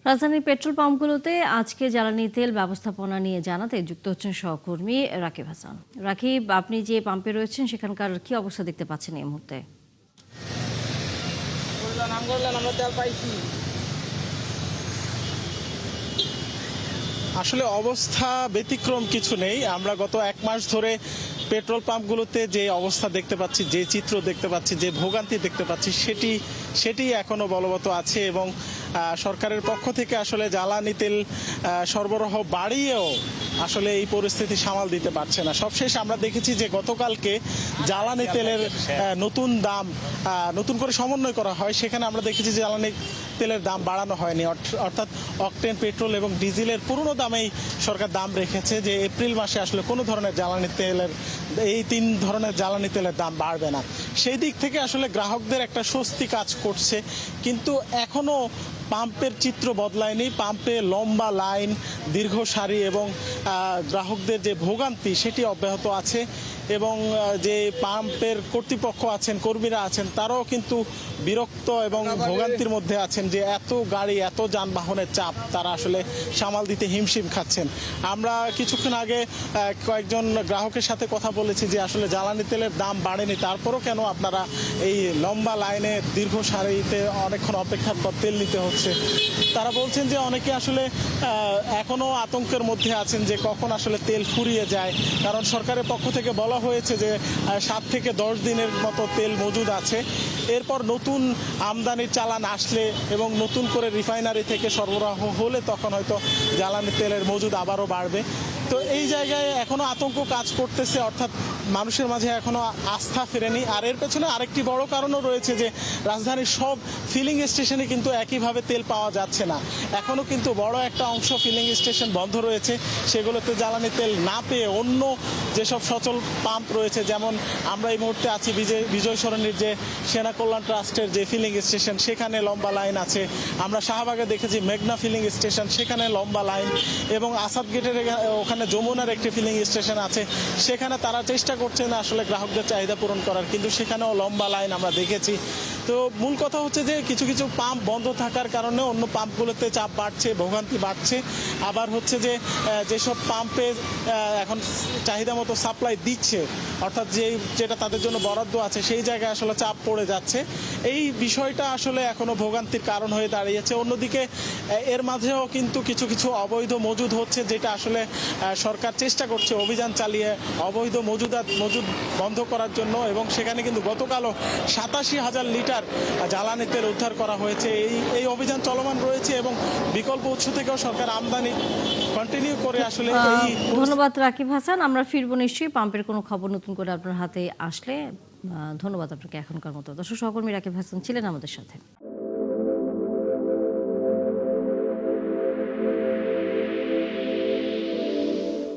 রাজধানীর পেট্রোল পাম্পগুলোতে আজকে জ্বালানি তেল ব্যবস্থাপনা নিয়ে জানাতে যুক্ত হচ্ছেন সহকর্মী রাকিব হাসান। রাকিব, আপনি যে পাম্পে রয়েছেন সেখানকার কি অবস্থা দেখতে পাচ্ছেন এই মুহূর্তে? আসলে অবস্থা ব্যতিক্রম কিছু নেই। আমরা গত এক মাস ধরে পেট্রোল পাম্পগুলোতে যে অবস্থা দেখতে পাচ্ছি, যে চিত্র দেখতে পাচ্ছি, যে ভোগান্তি দেখতে পাচ্ছি সেটি এখনো বলবৎ আছে এবং সরকারের পক্ষ থেকে আসলে জ্বালানি তেল সরবরাহ বাড়িয়েও আসলে এই পরিস্থিতি সামাল দিতে পারছে না। সবশেষ আমরা দেখেছি যে গতকালকে জ্বালানি তেলের নতুন করে সমন্বয় করা হয়, সেখানে আমরা দেখেছি যে জ্বালানি তেলের দাম বাড়ানো হয়নি, অর্থাৎ অকটেন, পেট্রোল এবং ডিজেলের পুরনো দামেই সরকার দাম রেখেছে যে এপ্রিল মাসে আসলে কোনো ধরনের এই তিন ধরনের জ্বালানি তেলের দাম বাড়বে না। সেই দিক থেকে আসলে গ্রাহকদের একটা স্বস্তি কাজ করছে, কিন্তু এখনো পাম্পের চিত্র বদলায়নি। পাম্পে লম্বা লাইন, দীর্ঘ সারি এবং গ্রাহকদের যে ভোগান্তি সেটি অব্যাহত আছে এবং যে পাম্পের কর্তৃপক্ষ আছেন, কর্মীরা আছেন, তারাও কিন্তু বিরক্ত এবং ভোগান্তির মধ্যে আছেন যে এত গাড়ি, এত যানবাহনের চাপ তারা আসলে সামাল দিতে হিমশিম খাচ্ছেন। আমরা কিছুক্ষণ আগে কয়েকজন গ্রাহকের সাথে কথা বলেছি যে আসলে জ্বালানি তেলের দাম বাড়েনি, তারপরও কেন আপনারা এই লম্বা লাইনে দীর্ঘ সারিতে অনেকক্ষণ অপেক্ষার পর তেল নিতে হচ্ছে। তারা বলছেন যে অনেকে আসলে এখনো আতঙ্কের মধ্যে আছেন যে কখন আসলে তেল ফুরিয়ে যায়, কারণ সরকারের পক্ষ থেকে বলা হয়েছে যে 7 থেকে 10 দিনের মতো তেল মজুদ আছে। এরপর নতুন আমদানির চালান আসলে এবং নতুন করে রিফাইনারি থেকে সরবরাহ হলে তখন হয়তো জ্বালানি তেলের মজুদ আবারও বাড়বে। তো এই জায়গায় এখনো আতঙ্ক কাজ করতেছে, অর্থাৎ মানুষের মাঝে এখনো আস্থা ফেরেনি। আর এর পেছনে আরেকটি বড় কারণও রয়েছে যে রাজধানীর সব ফিলিং স্টেশনে কিন্তু একইভাবে তেল পাওয়া যাচ্ছে না। এখনো কিন্তু বড় একটা অংশ ফিলিং স্টেশন বন্ধ রয়েছে, সেগুলোতে জ্বালানি তেল না পেয়ে অন্য যেসব সচল পাম্প রয়েছে, যেমন আমরা এই মুহূর্তে আছি বিজয় সরণির যে সেনা কল্যাণ ট্রাস্টের যে ফিলিং স্টেশন, সেখানে লম্বা লাইন আছে। আমরা শাহবাগে দেখেছি মেঘনা ফিলিং স্টেশন, সেখানে লম্বা লাইন, এবং আসাদ গেটের ওখানে যমুনার একটি ফিলিং স্টেশন আছে, সেখানে তারা চেষ্টা করছেন আসলে গ্রাহকদের চাহিদা পূরণ করার, কিন্তু সেখানেও লম্বা লাইন আমরা দেখেছি। তো মূল কথা হচ্ছে যে কিছু কিছু পাম্প বন্ধ থাকার কারণে অন্য পাম্পগুলোতে চাপ বাড়ছে, ভোগান্তি বাড়ছে। আবার হচ্ছে যে যেসব পাম্পে এখন চাহিদা মতো সাপ্লাই দিচ্ছে, অর্থাৎ যেটা তাদের জন্য বরাদ্দ আছে, সেই জায়গায় আসলে চাপ পড়ে যাচ্ছে। এই বিষয়টা আসলে এখনো ভোগান্তির কারণ হয়ে দাঁড়িয়েছে। অন্যদিকে এর মাঝেও কিন্তু কিছু কিছু অবৈধ মজুদ হচ্ছে, যেটা আসলে সরকার চেষ্টা করছে অভিযান চালিয়ে অবৈধ মজুদ বন্ধ করার জন্য, এবং সেখানে কিন্তু গতকালও 87,000 লিটার জ্বালানি তেল উদ্ধার করা হয়েছে। এই অভিযান চলমান রয়েছে এবং বিকল্প উৎস থেকেও সরকার আমদানি কন্টিনিউ করে আসলে ধন্যবাদ রাকিব হাসান। আমরা ফিরবো নিশ্চয়ই পাম্পের কোনো খবর নতুন করে আপনার হাতে আসলে। ধন্যবাদ আপনাকে এখনকার মতো। দর্শক, সহকর্মী রাকিব হাসান ছিলেন আমাদের সাথে।